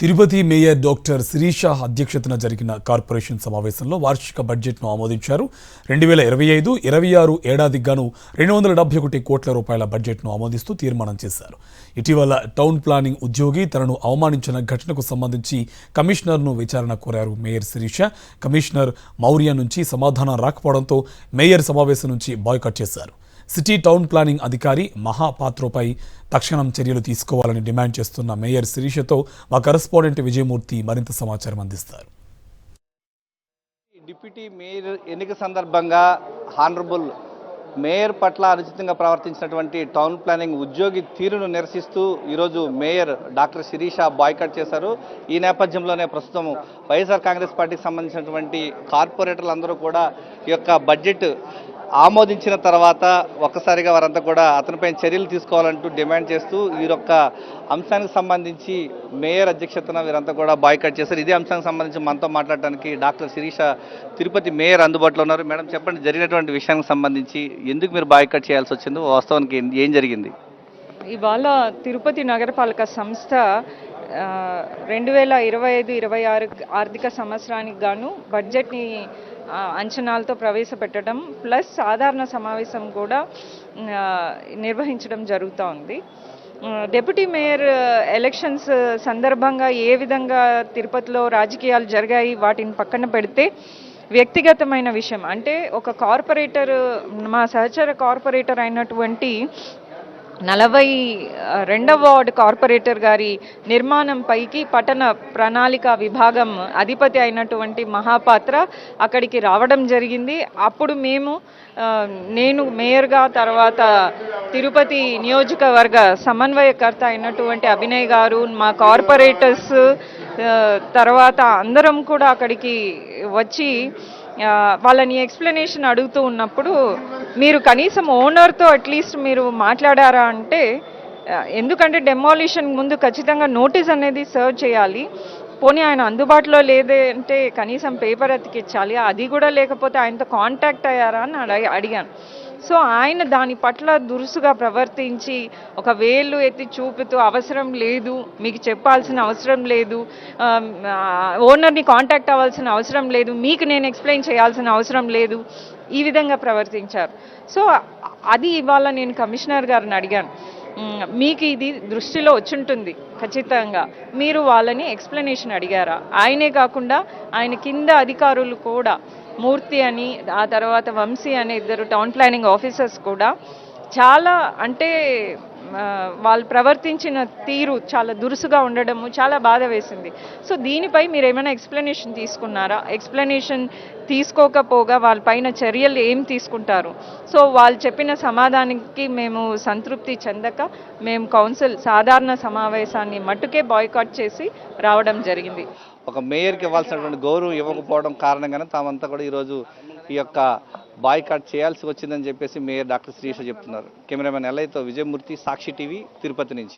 Tirupati mayor doctor Sirisha అధ్యక్షతన జరిగిన corporation సమావేశంలో వార్షిక బడ్జెట్ను ఆమోదించారు. 2025-26 ఏడాదికి గాను 271 కోట్ల రూపాయల బడ్జెట్ను ఆమోదిస్తూ తీర్మానం చేశారు. ఇటీవల టౌన్ ప్లానింగ్ ఉద్యోగి తనను అవమానించిన ఘటనకు సంబంధించి కమిషనర్ను విచారణ కోరారు మేయర్ శిరీష. కమిషనర్ మౌర్య నుంచి సమాధానం రాకపోవడంతో మేయర్ సమావేశం నుంచి బాయ్కాట్ చేశారు. సిటీ టౌన్ ప్లానింగ్ అధికారి మహాపాత్రపై తక్షణం చర్యలు తీసుకోవాలని డిమాండ్ చేస్తున్న మేయర్ శిరీషతో మా కరెస్పాండెంట్ విజయమూర్తి మరింత సమాచారం అందిస్తారు. డిప్యూటీ మేయర్ ఎన్నిక సందర్భంగా హానరబుల్ మేయర్ పట్ల అనుచితంగా ప్రవర్తించినటువంటి టౌన్ ప్లానింగ్ ఉద్యోగి తీరును నిరసిస్తూ ఈరోజు మేయర్ డాక్టర్ శిరీష బాయ్కాట్ చేశారు. ఈ నేపథ్యంలోనే ప్రస్తుతం వైఎస్ఆర్ కాంగ్రెస్ పార్టీకి సంబంధించినటువంటి కార్పొరేటర్లు అందరూ కూడా ఈ యొక్క బడ్జెట్ ఆమోదించిన తర్వాత ఒక్కసారిగా వారంతా కూడా అతనిపై చర్యలు తీసుకోవాలంటూ డిమాండ్ చేస్తూ ఈ యొక్క అంశానికి సంబంధించి మేయర్ అధ్యక్షతన వీరంతా కూడా బాయ్కాట్ చేశారు. ఇదే అంశానికి సంబంధించి మనతో మాట్లాడడానికి డాక్టర్ శిరీష తిరుపతి మేయర్ అందుబాటులో ఉన్నారు. మేడం, చెప్పండి, జరిగినటువంటి విషయానికి సంబంధించి ఎందుకు మీరు బాయ్కాట్ చేయాల్సి వచ్చిందో, వాస్తవానికి ఏం జరిగింది? ఇవాళ తిరుపతి నగరపాలక సంస్థ 2025-26 ఆర్థిక సంవత్సరానికి గాను బడ్జెట్ని అంచనాలతో ప్రవేశపెట్టడం ప్లస్ సాధారణ సమావేశం కూడా నిర్వహించడం జరుగుతూ ఉంది. డిప్యూటీ మేయర్ ఎలక్షన్స్ సందర్భంగా ఏ విధంగా తిరుపతిలో రాజకీయాలు జరిగాయి వాటిని పక్కన పెడితే వ్యక్తిగతమైన విషయం అంటే ఒక కార్పొరేటర్, మా సహచర కార్పొరేటర్ అయినటువంటి 42వ వార్డు కార్పొరేటర్ గారి నిర్మాణం పైకి పట్టణ ప్రణాళిక విభాగం అధిపతి అయినటువంటి మహాపాత్ర అక్కడికి రావడం జరిగింది. అప్పుడు నేను మేయర్గా, తర్వాత తిరుపతి నియోజకవర్గ సమన్వయకర్త అయినటువంటి అభినయ్ గారు, మా కార్పొరేటర్స్, తర్వాత అందరం కూడా అక్కడికి వచ్చి వాళ్ళని ఎక్స్ప్లెనేషన్ అడుగుతూ ఉన్నప్పుడు మీరు కనీసం ఓనర్తో అట్లీస్ట్ మీరు మాట్లాడారా అంటే, ఎందుకంటే డెమాలిషన్ ముందు ఖచ్చితంగా నోటీస్ అనేది సర్వ్ చేయాలి, పోనీ ఆయన అందుబాటులో లేదే అంటే కనీసం పేపర్ అతికించాలి, అది కూడా లేకపోతే ఆయనతో కాంటాక్ట్ అయ్యారా అని అడిగాను. సో ఆయన దాని పట్ల దురుసుగా ప్రవర్తించి ఒక వేలు ఎత్తి చూపుతూ అవసరం లేదు, మీకు చెప్పాల్సిన అవసరం లేదు, ఓనర్ని కాంటాక్ట్ అవ్వాల్సిన అవసరం లేదు, మీకు నేను ఎక్స్ప్లెయిన్ చేయాల్సిన అవసరం లేదు, ఈ విధంగా ప్రవర్తించారు. సో అది ఇవాళ నేను కమిషనర్ గారిని అడిగాను, మీకు ఇది దృష్టిలో వచ్చుంటుంది ఖచ్చితంగా, మీరు వాళ్ళని ఎక్స్ప్లెనేషన్ అడిగారా? ఆయనే కాకుండా ఆయన కింద అధికారులు కూడా, మూర్తి అని, ఆ తర్వాత వంశీ అనే 2 టౌన్ ప్లానింగ్ ఆఫీసర్స్ కూడా చాలా అంటే వాళ్ళు ప్రవర్తించిన తీరు చాలా దురుసుగా ఉండడము చాలా బాధ వేసింది. సో దీనిపై మీరు ఏమైనా ఎక్స్ప్లెనేషన్ తీసుకున్నారా? ఎక్స్ప్లెనేషన్ తీసుకోకపోగా వాళ్ళపైన చర్యలు ఏం తీసుకుంటారు? సో వాళ్ళు చెప్పిన సమాధానానికి మేము సంతృప్తి చెందక మేము కౌన్సిల్ సాధారణ సమావేశాన్ని మట్టుకే బాయ్కాట్ చేసి రావడం జరిగింది. ఒక మేయర్కి ఇవ్వాల్సినటువంటి గౌరవం ఇవ్వకపోవడం కారణంగానే తామంతా కూడా ఈరోజు ఈ యొక్క బాయ్కాట్ చేయాల్సి వచ్చిందని చెప్పేసి మేయర్ డాక్టర్ శిరీష చెప్తున్నారు. కెమెరామెన్ ఎల్ఐతో విజయమూర్తి, సాక్షి టీవీ, తిరుపతి నుంచి.